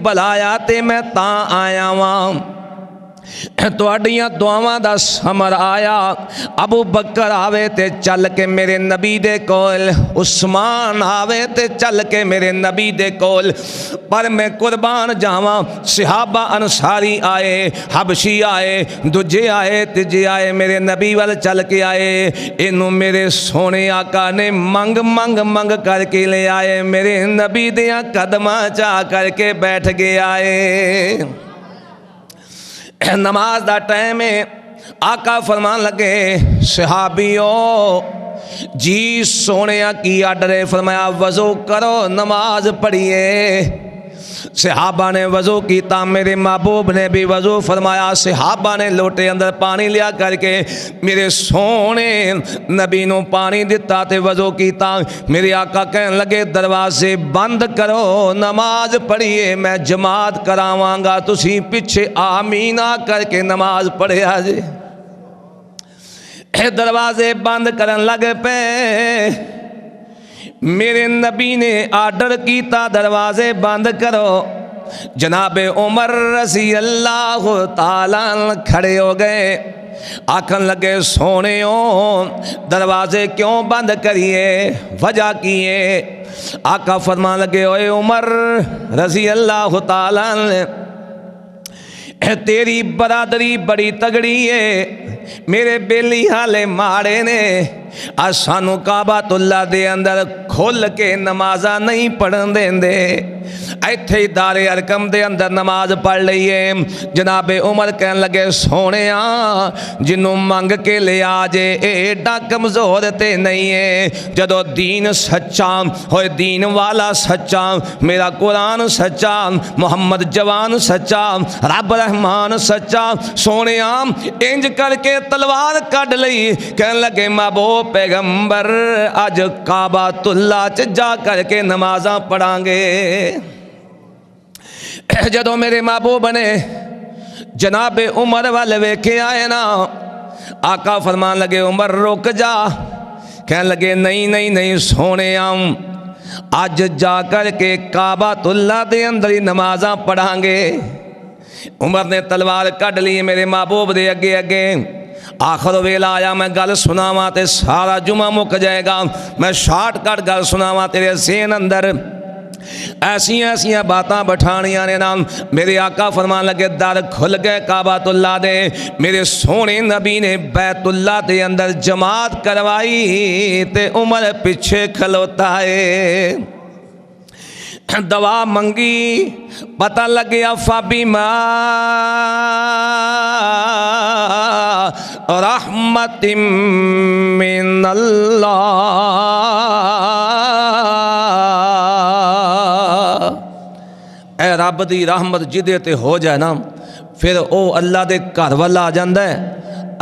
بلایا تے میں تاں آیا واں تواڈیاں دعاواں دا سمر آیا۔ ابو بکر آوے تے چل کے میرے نبی دے کول، عثمان آوے تے چل کے میرے نبی دے کول، پر میں قربان جاواں صحابہ انصاری آئے، حبشی آئے، دجے آئے، تجے آئے، میرے نبی وال چل کے آئے، انہوں میرے سونے آقا نے منگ منگ منگ کر کے لے آئے، میرے نبی دیاں قدماں چاہ کر کے بیٹھ گئے آئے۔ نماز دا ٹائم ہے، آقا فرمان لگے صحابیوں جی سونے کی آرڈر ہے، فرمایا وضو کرو نماز پڑھیے۔ صحابہ نے وضو کیتا، میرے محبوب نے بھی وضو فرمایا، صحابہ نے لوٹے اندر پانی لیا کر کے میرے سونے نبی نو پانی دیتا تے وضو کیتا۔ میرے آقا کہنے لگے دروازے بند کرو نماز پڑھیے، میں جماعت کراواں گا، تسی پیچھے آمین کر کے نماز پڑھے آجے۔ دروازے بند کرن لگ پے، میرے نبی نے آرڈر کیتا دروازے بند کرو۔ جناب عمر رضی اللہ تعالیٰ کھڑے ہو گئے، آکھن لگے سونےوں دروازے کیوں بند کریے، وجہ کیے؟ آقا فرمان لگے اوے عمر رضی اللہ تعالیٰ تیری برادری بڑی تگڑی ہے، میرے بیلی حالے ماڑے نے، سانو کعبۃ اللہ دے اندر کھول کے نمازہ نہیں پڑھن دین دے، ایتھے دار ارقم دے اندر نماز پڑھ لئیے۔ جناب عمر کہنے لگے سونے جنوں منگ کے لے آجے ایڈا کمزور تے نہیں ہے، جدو دین سچا ہوئے دین والا سچا، میرا قرآن سچا، محمد جوان سچا، رب رحمان سچا، سونے انج کر کے تلوار کڈ لئی، کہنے لگے محبوب پیغمبر آج کعبۃ اللہ جا کر کے نمازاں پڑھاں گے۔ جدو میرے محبوب نے جناب عمر والے ویکھے آئے نا، آقا فرمان لگے عمر رک جا، کہنے لگے نہیں نہیں نہیں سونے آج جا کر کے کعبۃ اللہ دے اندر ہی نمازاں پڑھاں گے۔ عمر نے تلوار کڈ لی میرے محبوب دے اگے اگے، آخر ویلا آیا میں گل سناواں تے سارا جمعہ مک جائے گا، میں شارٹ کٹ گل سناواں تیرے ذہن اندر ایسیاں باتاں بٹھانیاں نے نام۔ میرے آقا فرمان لگے در کھل گئے کعبۃ اللہ دے، میرے سونے نبی نے بیت اللہ دے اندر جماعت کروائی تے عمر پیچھے کھلوتا ہے۔ دعا منگی، پتہ لگیا فبما رحمت من اللہ، اے رب دی رحمت جدے تے ہو جائے نا، پھر او اللہ دے گھر والا آ جاندہ ہے،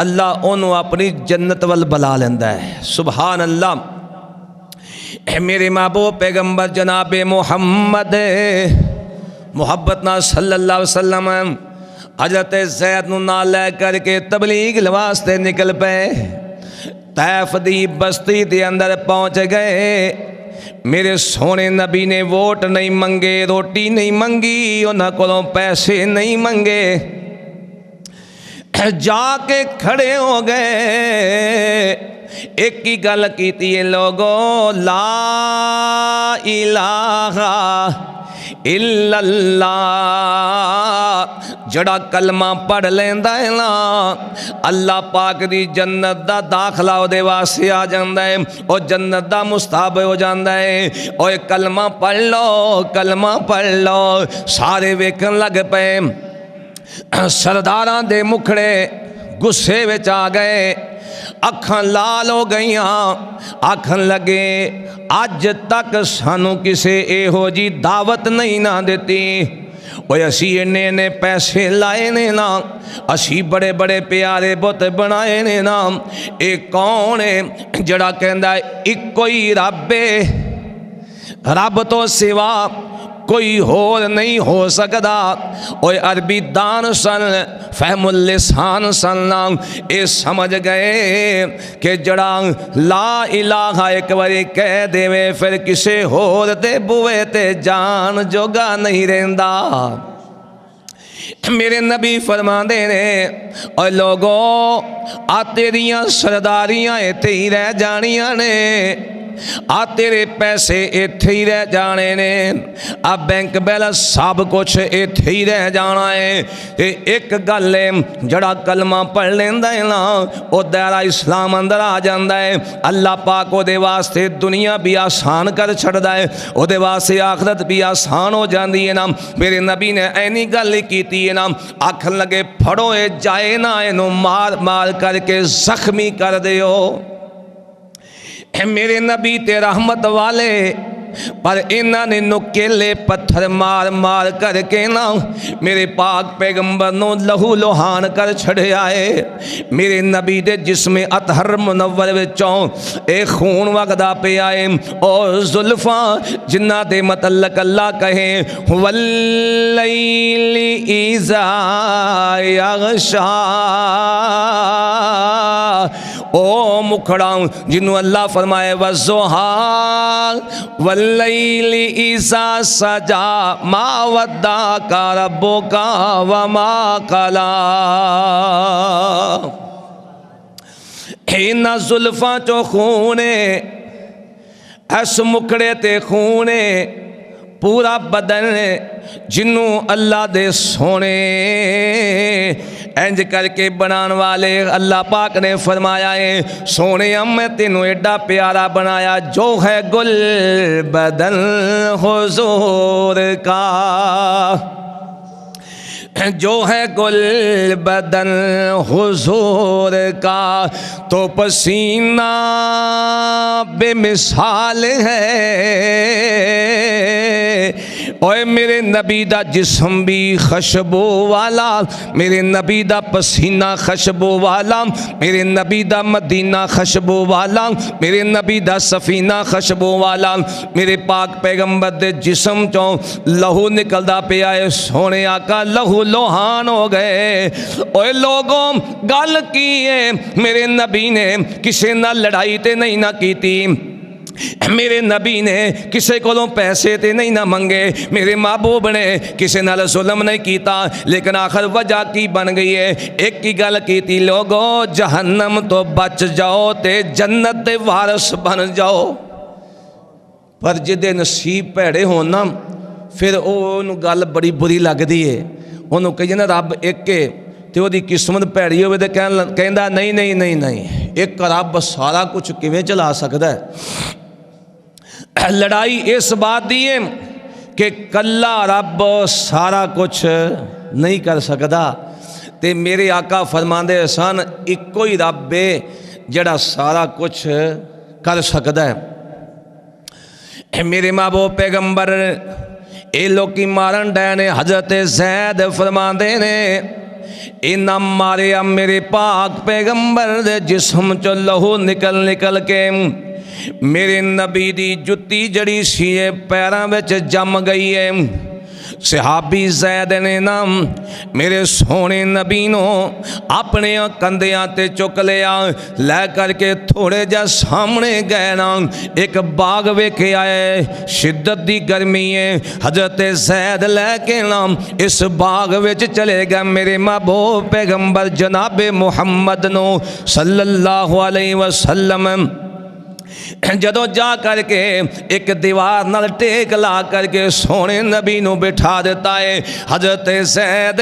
اللہ انہوں اپنی جنت وال بلا لیندہ ہے۔ سبحان اللہ۔ میرے محبوب پیغمبر جناب محمد محبتنا صلی اللہ علیہ وسلم حضرت زید نو نال لے کر کے تبلیغ واسطے نکل پے، طیف دی بستی دے اندر پہنچ گئے۔ میرے سونے نبی نے ووٹ نہیں منگے، روٹی نہیں منگی، انہاں کولوں پیسے نہیں منگے، جا کے کھڑے ہو گئے، ایک ہی گل کیتی ہے لوگوں، لا الہ الا اللہ، جڑا کلمہ پڑھ لیندہ ہے نا، اللہ پاک دی جنت دا داخلہ او دے واسطے آ جاندہ ہے، او جنت دا مستحب ہو جاندہ ہے۔ او کلمہ پڑھ لو، کلمہ پڑھ لو، سارے ویکھن لگ پے، سرداراں دے مکھڑے غصے وچ آ گئے، اکھاں لال ہو گئیاں، آکھن لگے آج تک سانو کسے اے ہو جی دعوت نہیں نہ دیتی، اوہ اسی نے پیسے لائے نے نا، اسی بڑے بڑے پیارے بت بنائے نے نا، اے کون ہے جڑا کہندہ ہے ایک کوئی رب ہے، رب تو سوا کوئی ہور نہیں ہو سکدا۔ اوے عربی دان سن، فہم اللسان سن، اے سمجھ گئے کہ جڑا لا الہ ایک باری کہہ دے پھر کسے ہور دے بوئے تے جان جوگا نہیں رہندا۔ میرے نبی فرماندے نے اور لوگوں آ تیریاں سرداریاں ایتھے ہی رہ جانیاں نے، آ تیرے پیسے ایتھے ہی رہ جانے نے، آ بینک بیلنس سب کچھ ایتھے ہی رہ جانا ہے۔ ایک گل ہے جڑا کلمہ پڑھ لیندا ہے نا او دائرہ اسلام اندر آ جاندا ہے۔ اللہ پاک او دے واسطے دنیا بھی آسان کر چھڑدا ہے، او دے واسطے آخرت بھی آسان ہو جاندی ہے نا۔ میرے نبی نے اینی گل کیتی ہے نا، آکھن لگے پھڑو اے جائے نا اینو مار مار کر کے زخمی کر دیو۔ میرے نبی تے رحمت والے پر انہاں نے نکیلے پتھر مار مار کر کے نا میرے پاک پیغمبر نو لہو لوہان کر چھڑے آئے۔ میرے نبی دے جسم اطہر منور وچوں اے خون وگدا پہ آئے، اور زلفاں جنہ دے متعلق اللہ کہے واللیل اذا یغشا، او مکھڑاں جنہوں اللہ فرمائے والضحیٰ واللیل اذا سجا ما ودعک ربک وما قلی۔ انہاں زلفاں چو خونے، اس مکڑے تے خونے، پورا بدن جنوں اللہ دے سونے انج کر کے بنان والے اللہ پاک نے فرمایا ہے سونے میں تینوں ایڈا پیارا بنایا جو ہے گل بدن حضور کا، جو ہے گل بدن حضور کا، تو پسینہ بے مثال ہے۔ اوے میرے نبی دا جسم بھی خشبو والا، میرے نبی دا پسینہ خشبو والا، میرے نبی دا مدینہ خشبو والا، میرے نبی دا سفینہ خشبو والا، میرے پاک پیغمبر دے جسم چوں لہو نکلدا پیا ہے، سونے آقا لہو لوہان ہو گئے۔ اوے لوگوں گل کی ہے میرے نبی نے کسے نہ لڑائی تے نہیں نہ کیتی، میرے نبی نے کسے کو پیسے تے نہیں نہ منگے، میرے محبوب نے کسے نال ظلم نہیں کیتا، لیکن آخر وجہ کی بن گئی ہے ایک کی گل کیتی لوگوں جہنم تو بچ جاؤ تے جنت دے وارث بن جاؤ۔ پر جدے نصیب پیڑے ہونا پھر انہوں گل بڑی بری لگ دی ہے، انہوں کہی نا رب ایک ہے تے وہ دی قسمت پیڑی ہوئے تے کہندہ نہیں نہیں نہیں نہیں ایک رب سارا کچھ کیویں چلا سکتا ہے۔ لڑائی اس بات دی ہے کہ کلا رب سارا کچھ نہیں کر سکتا، تے میرے آقا فرماندے سن ایک کوئی رب ہے جڑا سارا کچھ کر سکتا ہے۔ میرے محبوب پیغمبر اے لوکی مارن ڈینے حضرت زید فرماندے نے اینا ماریا میرے پاک پیغمبر دے جسم چو لہو نکل نکل کے میرے نبی دی جتی جڑی سی پیراں وچ جم گئی ہے۔ صحابی زید نے نام میرے سونے نبی نو اپنے کندیاں تے چک لیا، لے کر کے تھوڑے جا سامنے گئے نا ایک باغ ویکھے آئے، شدت دی گرمی ہے، حضرت زید لے کے نام اس باغ وچ چلے گا میرے محبوب پیغمبر جناب محمد نو صلی اللہ علیہ وسلم۔ جدو جا کر کے ایک دیوار نال ٹیک لا کر کے سونے نبی نو بٹھا دیتا ہے، حضرت زید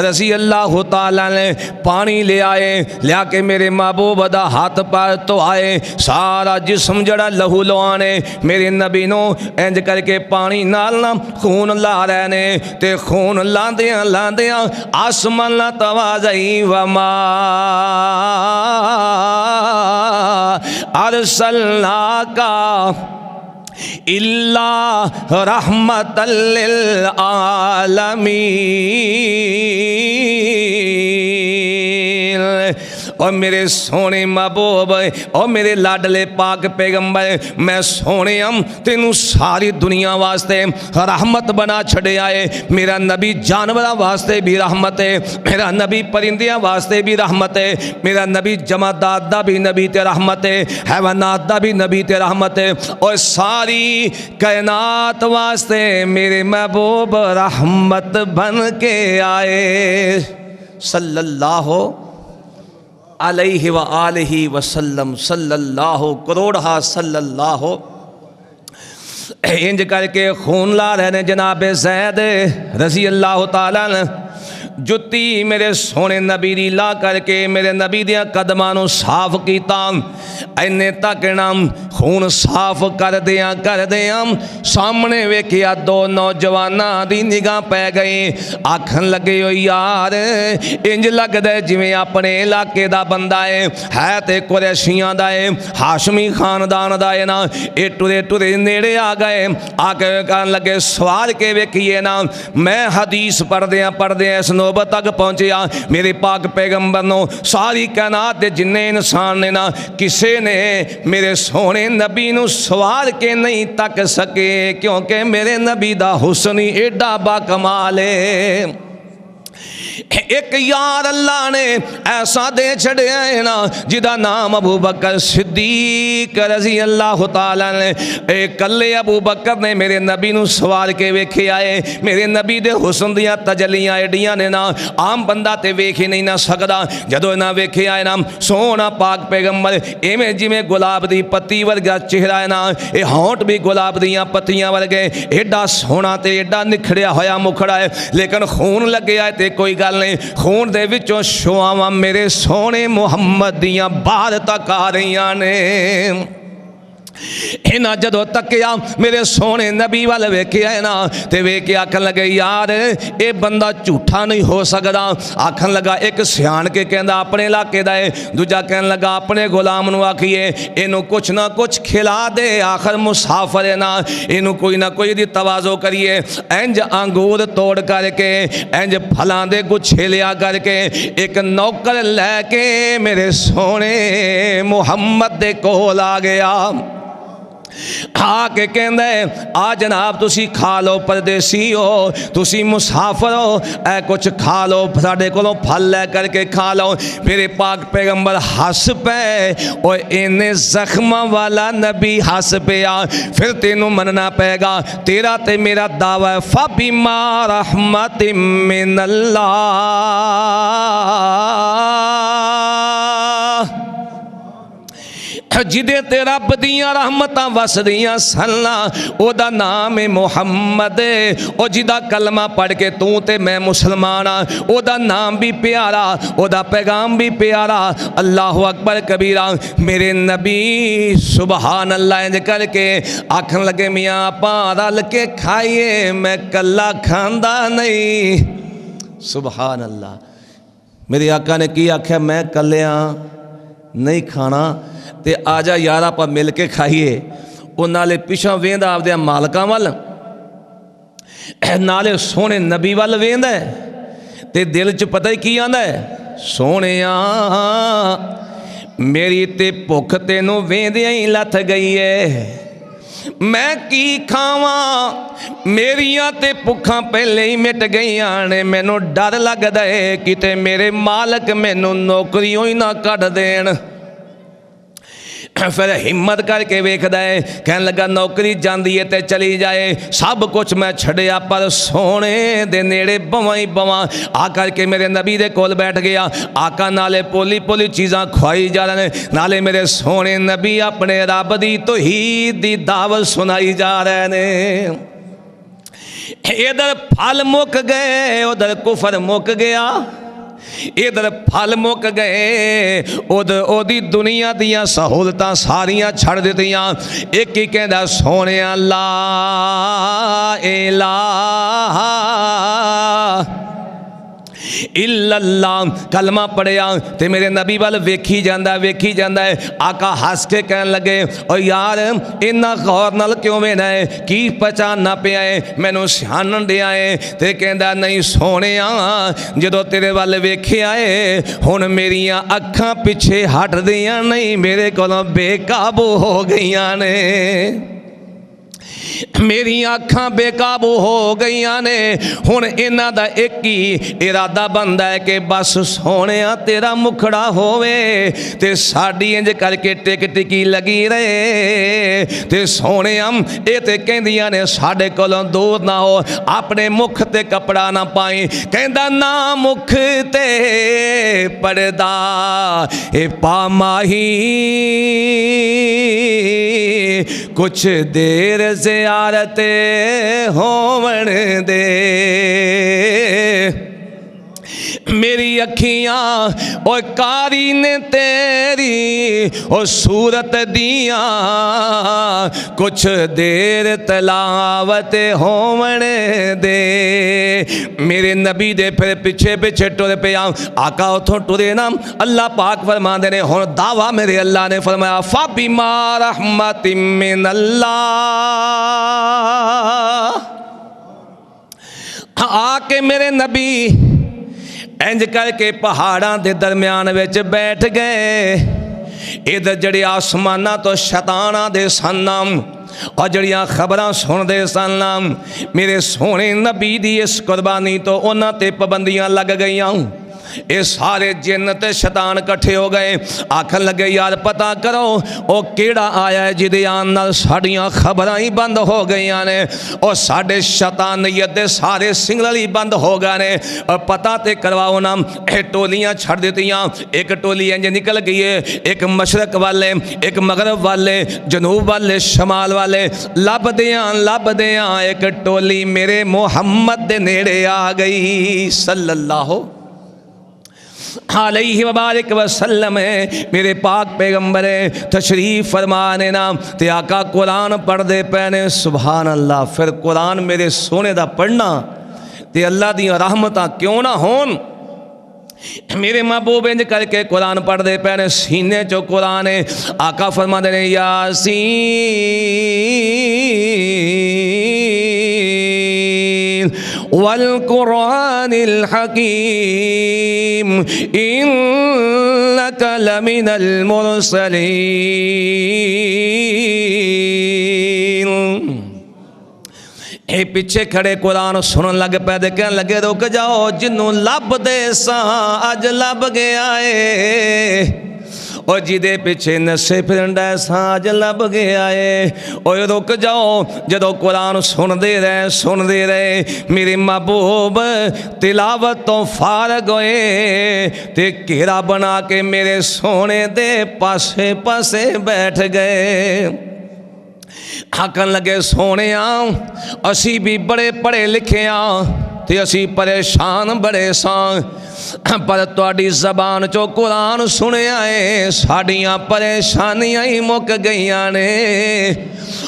رضی اللہ تعالیٰ نے پانی لے آئے، لیا کے میرے محبوب دا ہاتھ پار تو آئے، سارا جسم جڑا لہو لوانے میرے نبی نو انج کر کے پانی نالنا خون لا رہنے تے خون لاندیاں لاندیاں آسمان لا توازئی وما ارسلناک الا رحمت للعالمین۔ اور میرے سونے محبوب اور میرے لاڈلے پاک پیغمبر میں سونے تینوں ساری دنیا واسطے رحمت بنا چھڑے آئے. میرا نبی جانوراں واسطے بھی رحمت ہے, میرا نبی پرندیاں واسطے بھی رحمت ہے, میرا نبی جمادات دا بھی نبی تے رحمت ہے, حیوانات دا بھی نبی تے رحمت ہے, اور ساری کائنات واسطے میرے محبوب رحمت بن کے آئے صلی اللہ علیہ وآلہ وسلم. صلی اللہ کروڑہ صلی اللہ. انج کر کے خون لا رہے نے جناب زید رضی اللہ تعالیٰ نے جتی میرے سونے نبی دی لا کر کے میرے نبی دیا قدمانوں صاف کیتا. اینے تک نام خون صاف کر دیا سامنے ویکھیا دو نوجواناں دی نگاہ پہ گئی. آکھن لگے ہو یار انج لگ دے جویں اپنے علاقے دا بندہ ہے تے قریشیاں دا ہے, ہاشمی خاندان دا ہے نا. اے ٹرے نیڑے آ گئے, آ کے کہن لگے سوال کے ویکھیے نا. میں حدیث پڑھدیاں اس نوبت تک پہنچیا میرے پاک پیغمبر نو ساری کائنات دے جننے انسان نے نا کسے نے میرے سونے نبی نو سوار کے نہیں تک سکے, کیونکہ میرے نبی دا حسن ایڈا با کمال ہے. ایک یار اللہ نے ایسا دے چھڑیا ہے نا جدا نام ابو بکر صدیق رضی اللہ تعالیٰ نے. ایک کلے ابو بکر نے میرے نبی نو سوار کے ویکھے آئے. میرے نبی دے حسن دیاں تجلیاں ایڈیاں نے نا عام بندہ تے ویکھے نہیں نہ سکدا. جدو نہ ویکھے آئے نا سونا پاک پیغمبر ایویں جویں گلاب دی پتی ورگا چہرہ ہے نا, اے ہونٹ بھی گلاب دیاں پتیاں ورگے ایڈا سونا تے ایڈا نکھڑیا ہویا مکھڑا ہے. لیکن خون لگے آئے تے کوئی گل نہیں, خون دے وچوں شواواں میرے سونے محمد دیاں باہر تک آ رہیاں نے. اینا جدو تکیا میرے سونے نبی والے ویکھیا ہے نا تے ویکھے آکھن لگے یار اے بندہ جھوٹا نہیں ہو سکدا. آکھن لگا ایک سیان کے کہندا اپنے علاقے دا ہے, دوجا کہن لگا اپنے غلام نو آکھیے اینو کچھ نہ کچھ کھلا دے, آخر مسافر ہے نا, اینو کوئی نہ کوئی دی تواضع کریے. انج انگور توڑ کر کے انج پھلاں دے گچھے لیا کر کے ایک نوکر لے کے میرے سونے محمد دے کول آ گیا. آ کے کہندے آ جناب تسی کھا لو, پردیسی ہو تسی مسافر ہو, اے کچھ کھا لو, ساڈے کولوں پھل لے کر کے کھا لو. میرے پاک پیغمبر ہس پے اور اینے زخماں والا نبی ہس پیا. پھر تینوں مننا پے گا تیرا تے میرا دعویٰ فَبِمَا رَحْمَةٍ مِّنَ اللَّهِ جدے تے رب دیاں رحمتاں وس دیاں سننا او دا نام محمد, او جدا کلمہ پڑھ کے تو تے میں مسلمان او دا نام بھی پیارا, او دا پیغام بھی پیارا. اللہ اکبر کبیرہ. میرے نبی سبحان اللہ انج کر کے آکھن لگے میاں آپا رل کے کھائیے, میں کلا کھاندا نہیں. سبحان اللہ. میرے آقا نے کی آکھیا میں کلیاں نہیں کھانا تے آجا یار آپ مل کے کھائیے. وہ نالے پیچھوں ویندا آپ دے مالکاں وال, نالے سونے نبی وال ویندا ہے تے دل چ پتہ ہی کی آندا ہے سونیاں میری تے بھوک تینوں ویندیاں ہی لتھ گئی ہے, میں کی کھاواں میریاں تے بھکھاں پہلے ہی مٹ گئیاں نے. مینوں ڈر لگدا ہے کتے میرے مالک مینوں نوکریوں ہی نہ کڈ دین. پھر ہمت کر کے ویکھدا ہے کہن لگا نوکری جاندی ہے تے چلی جائے, سب کچھ میں چھڑیا پر سونے دے نیڑے بواں ہی بواں. آ کر کے میرے نبی دے کول بیٹھ گیا. آقا نالے پولی چیزاں کھوائی جا رہے ہیں, نالے میرے سونے نبی اپنے رب دی توحید دی دعوت سنائی جا رہے ہیں. ادھر پھل مک گئے ادھر کفر مک گیا, ادھر پھل مک گئے ادھر او دی دنیا دیاں سہولتاں ساریاں چھڑ دیتیاں. ایک ہی کہندا سونے لا الہ الا اللہ کلمہ پڑھیا تے میرے نبی وال ویکھی جاندا ہے آقا ہس کے کہن لگے او یار اتنا غور نال کیوں وینا ہے کی پہچاننا پیا ہے مینوں سیانن دیا ہے تے کہندا نہیں سونیا جدوں تیرے وال ویکھیا ہے ہن میریاں اکھاں پیچھے ہٹ دیاں نہیں میرے کولوں بے قابو ہو گئیاں نے میری آنکھاں بے قابو ہو گئیاں نے ہن انہاں دا ایک ہی ارادہ بندا ہے کہ بس سونیا تیرا مکھڑا ہووے تے ساڈی انج کر کے ٹک ٹکی لگی رہے تے سونیا اے تے کہندیاں نے ساڈے کولوں دور نہ ہو اپنے مکھ تے کپڑا نہ پائیں کہندا نہ مکھ تے پردہ اے پا ماہی کچھ دیر زیارت ہون دے میری اکھیاں او کاری نے تیری او صورت دیاں کچھ دیر تلاوت ہون دے میرے نبی دے پھر پیچھے پیچھے ٹر پیا آقا اتھوں ٹرے نا اللہ پاک فرماندے نے ہن دعویٰ میرے اللہ نے فرمایا فَبِمَا رَحْمَةٍ مِّنَ اللَّهِ آ کے میرے نبی انج کر کے پہاڑاں دے درمیان وچ بیٹھ گئے ادھر جڑے آسماناں تو شیطاناں دے سنم اور جڑیاں خبراں سن دے سنم میرے سونے نبی دی اس قربانی تو انہاں تے پابندیاں لگ گئیاں اے سارے جن تے شیطان کٹھے ہو گئے آکھن لگے یار پتہ کرو او کیڑا آیا ہے جدے آن نال ساڈیاں خبراں ہی بند ہو گئیاں نے او ساڈے شیطانیت دے سارے سنگل ہی بند ہو گئے نے اور پتہ تے کرواؤ نا اے ٹولیاں چھڑ دیتیاں ایک ٹولی انج نکل گئی ہے ایک مشرق والے ایک مغرب والے جنوب والے شمال والے لب دیاں ایک ٹولی میرے محمد دے نیڑے آ گئی صلی اللہ علیہ وبارک وسلم میرے پاک پیغمبر تشریف فرمانے نا تے آقا قرآن پڑھ دے پینے سبحان اللہ پھر قرآن میرے سونے دا پڑھنا تے اللہ دی رحمتاں کیوں نہ ہون میرے محبوب انج کر کے قرآن پڑھ دے پینے سینے چو قرآن آقا فرما دے یاسین والقرآن الحکیم انک لمن المرسلین اے پیچھے کھڑے قرآن سنن لگ پہ دے کہنے لگے رک جاؤ جنوں لب دے ساں اج لب گیا ہے او جی دے پیچھے نسے پھرنڈا ساج لب گیا ہے او رک جاؤ جدو قرآن سن دے رہے میرے محبوب تلاوت تو فارغ ہوئے تے گھیرا بنا کے میرے سونے دے پاسے پاسے بیٹھ گئے آکھن لگے سونے اسی بھی بڑے پڑھے لکھے تے اسی پریشان بڑے سان پر تواڈی زبان چو قرآن سنے آئے ساڑیاں پریشانیاں ہی مک گئیاں نے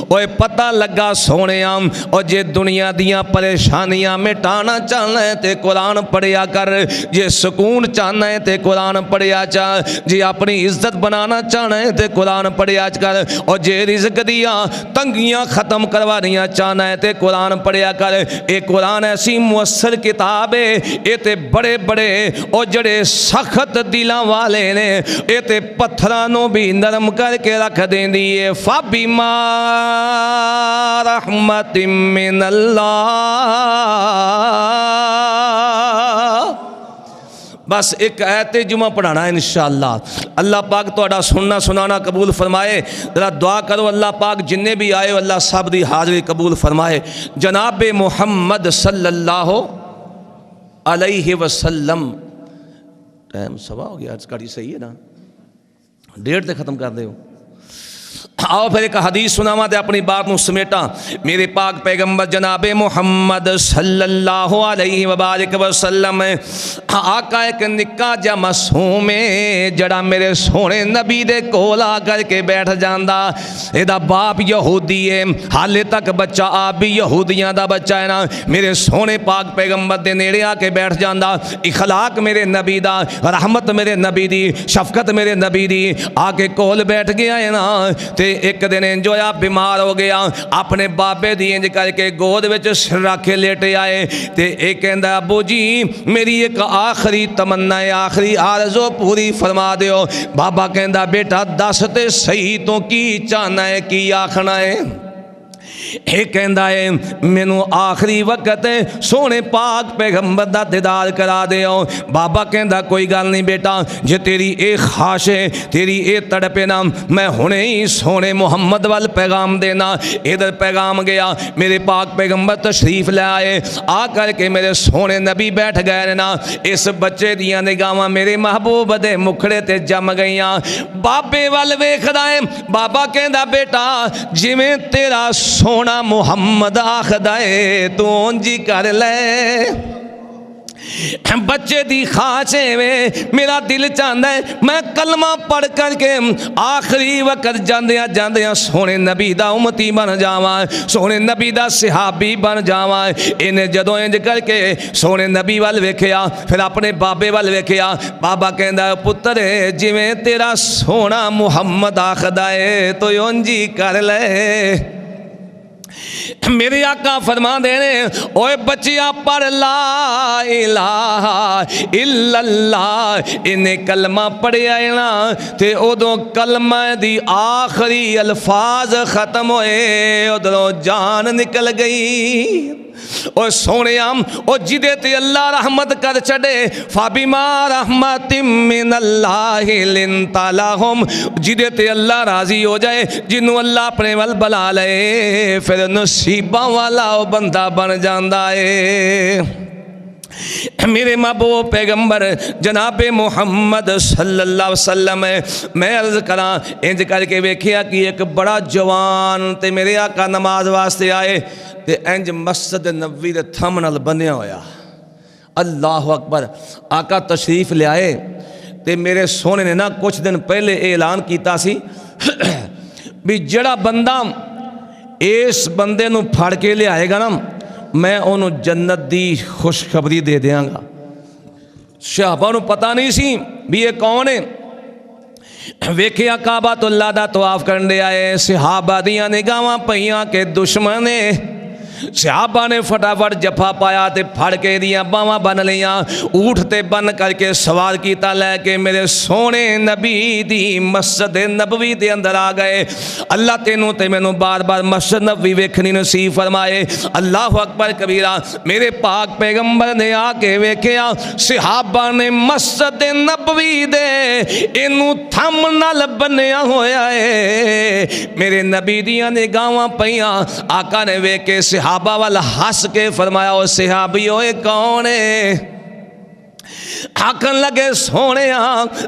اوے پتہ لگا سونے اور جے دنیا دیاں پریشانیاں مٹانا چاہنا ہے تے قرآن پڑھیا کر جے سکون چاہنا ہے تے قرآن پڑھیا چاہ جے اپنی عزت بنانا چاہنا ہے تے قرآن پڑھیا کر اور جے رزق دیا تنگیاں ختم کروانیاں چاہنا ہے تے قرآن پڑھیا کر اے قرآن ایسی مؤثر کتاب ہے اے تے بڑے بڑے او جڑے سخت دلاں والے نے اے تے پتھرانوں بھی نرم کر کے رکھ دیں دیئے فَبِمَا رحمت من اللہ بس ایک آیت جمعہ پڑھانا ہے انشاءاللہ اللہ پاک تو اڈا سننا سنانا قبول فرمائے ذرا دعا کرو اللہ پاک جننے بھی آئے اللہ سب دی حاضری قبول فرمائے جناب محمد صلی اللہ علیہ وسلم ٹائم سوا ہو گیا آج کاڑی صحیح ہے نا ڈیڑھ تے ختم کر دے ہو آؤ پھر ایک حدیث سناواں تے اپنی بات نو سمیٹاں۔ میرے پاک پیغمبر جناب محمد صلی اللہ علیہ وبارک وسلم آقا ایک نکا جا معصوم ہے جڑا میرے سونے نبی دے کول آ کر کے بیٹھ جاندا۔ ایدا باپ یہودی ہے، حالے تک بچہ آپ بھی یہودیاں دا بچہ ہے نا، میرے سونے پاک پیغمبر دے نیڑے آ کے بیٹھ جاندا۔ اخلاق میرے نبی دا، رحمت میرے نبی دی، شفقت میرے نبی دی، آ کے کول بیٹھ گیا ہے نا۔ تے ایک دن انجویا بیمار ہو گیا، اپنے بابے دی انج کر کے گود وچ سر رکھ کے لیٹے آئے تے ایک کہندا ابو جی میری ایک آخری تمنا ہے، آخری آرزو پوری فرما دیو۔ بابا کہندا بیٹا دس تے صحیح تو کی چاہنا ہے، کی آکھنا ہے؟ ایک کہندا ہے مینوں آخری وقت سونے پاک پیغمبر دا دیدار کرا دیو۔ بابا کہندا کوئی گل نہیں بیٹا، جے تیری اے خواہش ہے، تیری اے تڑپ ہے نا، میں ہنے ہی سونے محمد وال پیغام دینا۔ ادھر پیغام گیا، میرے پاک پیغمبر تشریف لے آئے، آ کر کے میرے سونے نبی بیٹھ گئے نا۔ اس بچے دیاں نگاہاں میرے محبوب دے مکھڑے تے جم گئیاں۔ بابے وال ویکھدا ہے، بابا کہندا بیٹا جویں تیرا سونا محمد آخدا ہے تو انجی کر لے۔ بچے دی خواہش ہے، میرا دل چاہتا ہے میں کلمہ پڑھ کر کے آخری وقت جاندیاں جاندیاں سونے نبی دا امتی بن جاواں، سونے نبی دا صحابی بن جاواں۔ انہیں جدوں انج کر کے سونے نبی وال ویکھیا، پھر اپنے بابے وال ویکھیا، بابا کہندا پتر جویں تیرا سونا محمد آخدا ہے تو انجی کر لے۔ میرے آقا فرما دینے اوے بچیا پڑھ لا الہ الا اللہ۔ انہیں کلمہ پڑھیا ہے نا تے ادھوں کلمہ دی آخری الفاظ ختم ہوئے، ادھروں جان نکل گئی۔ او سونے او جدے تے اللہ رحمت کر چڑے، فَبِمَا رَحْمَةٍ مِّنَ اللَّهِ لِنْتَ لَهُمْ، جدے تے اللہ راضی ہو جائے، جنہوں اللہ اپنے ول بلا لے، پھر نصیبہ والا او بندہ بن جاندہ ہے۔ میرے محبوب پیغمبر جناب محمد صلی اللہ علیہ وسلم میں عرض کراں انج کر کے ویکھیا کہ ایک بڑا جوان تے میرے آقا نماز واسطے آئے تے انج مسجد نبوی دے تھم نال بنیا ہویا۔ اللہ اکبر، آقا تشریف لے آئے تے میرے سونے نے نا کچھ دن پہلے اعلان کیتا سی بھی جڑا بندہ اس بندے نو پھڑ کے لے آئے گا نا میں انہوں جنت دی خوشخبری دے دیاں گا۔ صحابہ نو پتہ نہیں سی بھی یہ کون ہے۔ ویکھیا کعبۃ اللہ دا طواف کرنے آئے، صحابہ دیاں نگاہاں پئیاں کے دشمن ہے۔ صحابہ نے فٹافٹ جفا پایا تے پھڑ کے دیاں باواں بن لیاں، اونٹ تے بن کر کے سوار کیتا لے کے میرے سونے نبی دی مسجد نبوی دے اندر آ گئے۔ اللہ تینوں تے مینوں بار بار مسجد نبوی ویکھنی نصیب فرمائے۔ اللہ اکبر کبیرہ، میرے پاک پیغمبر نے آ کے ویکھیا صحابہ نے مسجد نبوی دے اینوں تھم نال بنیا ہویا ہے۔ میرے نبی دیاں نگاہاں پئیاں، آقا نے ویکھ کے صحابہ والا ہس کے فرمایا او صحابی ہوئے کون ہے؟ آکھن لگے سونے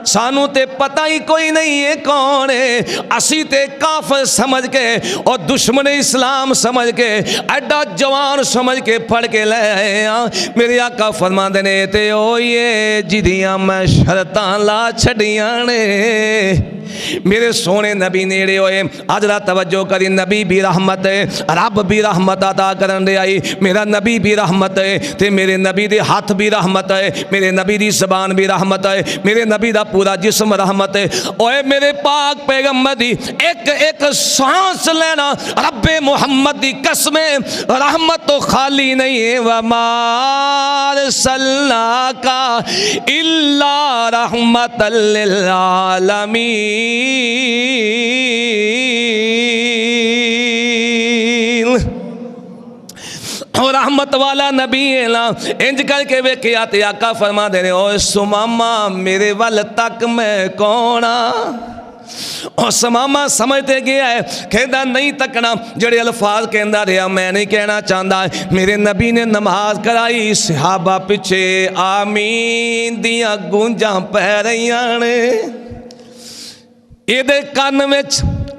سانو تے پتہ ہی کوئی نہیں ہے کون ہے، اسی تے کافر سمجھ کے اور دشمن اسلام سمجھ کے ایڈا جوان سمجھ کے پھڑ کے لے آئے ہاں۔ میرے آقا فرما دینے تے اوئے جدیاں میں شرطاں لا چھڑیاں نے۔ میرے سونے نبی نیڑے ہوئے، حضرت توجہ کری، نبی بھی رحمت ہے، رب بھی رحمت عطا کرن دے آئی، میرا نبی بھی رحمت ہے تے میرے نبی دے ہاتھ بھی رحمت ہے، میرے نبی دی زبان بھی رحمت ہے، میرے نبی دا پورا جسم رحمت ہے۔ اوے میرے پاک پیغمبر دی ایک ایک سانس لینا رب محمد دی قسم رحمت تو خالی نہیں ہے۔ وَمَا أَرْسَلْنَاكَ إِلَّا رَحْمَةً لِلْعَالَمِينَ۔ اور رحمت والا نبی ہے نا، انج کر کے ویکھیا تے آقا فرما دے رہے او سماما میرے ول تک میں کونا۔ اور سماما سمجھتے گیا ہے، کہندا نہیں تکنا، جڑے الفاظ کہندا رہا میں نہیں کہنا چاہتا۔ میرے نبی نے نماز کرائی، صحابہ پیچھے آمین دیاں گونجاں پہ رہیاں نے۔ یہ دے کان وچ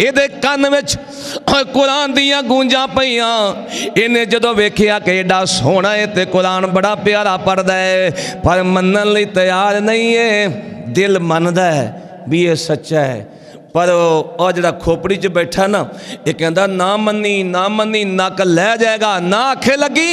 ਇਹਦੇ ਕੰਨ ਵਿੱਚ ਕੁਰਾਨ ਦੀਆਂ ਗੂੰਜਾਂ ਪਈਆਂ। ਇਹਨੇ ਜਦੋਂ ਵੇਖਿਆ ਕਿ ਏਡਾ ਸੋਹਣਾ ਹੈ ਤੇ ਕੁਰਾਨ ਬੜਾ ਪਿਆਰਾ ਪੜਦਾ ਹੈ, ਪਰ ਮੰਨਣ ਲਈ ਤਿਆਰ ਨਹੀਂ ਹੈ। ਦਿਲ ਮੰਨਦਾ ਹੈ ਵੀ ਇਹ ਸੱਚਾ ਹੈ, ਪਰ ਉਹ ਜਿਹੜਾ ਖੋਪੜੀ 'ਚ ਬੈਠਾ ਨਾ, ਇਹ ਕਹਿੰਦਾ ਨਾ ਮੰਨੀ ਨਾ ਮੰਨੀ, ਨੱਕ ਲੈ ਜਾਏਗਾ ਨਾ ਆਖੇ ਲੱਗੀ।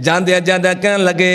ਜਾਂਦਿਆਂ ਜਾਂਦਿਆਂ ਕਹਿਣ ਲੱਗੇ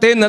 3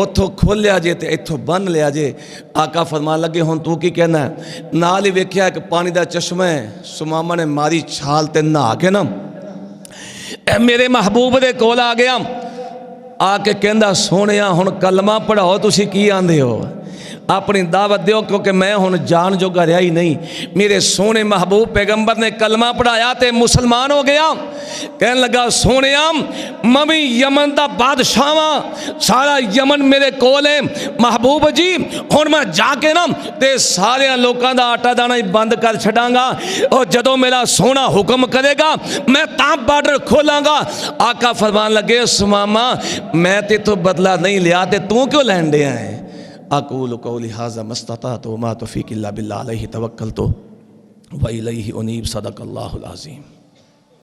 اتھوں کھول لیا جے تے اتھوں بن لیا جے۔ آقا فرمان لگے ہن تو کی کہنا ہے؟ نال ہی ویکھیا کہ پانی دا چشمہ ہے، سمامہ نے ماری چھال تے نہا کے نا اے میرے محبوب دے کول آ گیا، آ کے کہندا سونیا ہن کلمہ پڑھاؤ، تسی کی آندے ہو؟ اپنی دعوت دیو، کیونکہ میں ہن جان جو گا رہا ہی نہیں۔ میرے سونے محبوب پیغمبر نے کلمہ پڑھایا تے مسلمان ہو گیا۔ کہنے لگا سونیا ممی یمن دا بادشاہ ہاں، سارا یمن میرے کول ہے، محبوب جی ہن میں جا کے نا تے سارے لوکاں دا آٹا دانا ہی بند کر چھڑاں گا، اور جدوں میرا سونا حکم کرے گا میں تاں بارڈر کھولاں گا۔ آقا فرمان لگے سمامہ میں تے تو بدلہ نہیں لیا تے تو کیوں لین دے آئے؟ اقول قولی ھذا ما استطعت وما توفیقی الا باللہ علیہ توکلت و الیہ انیب۔ صدق اللہ العظیم۔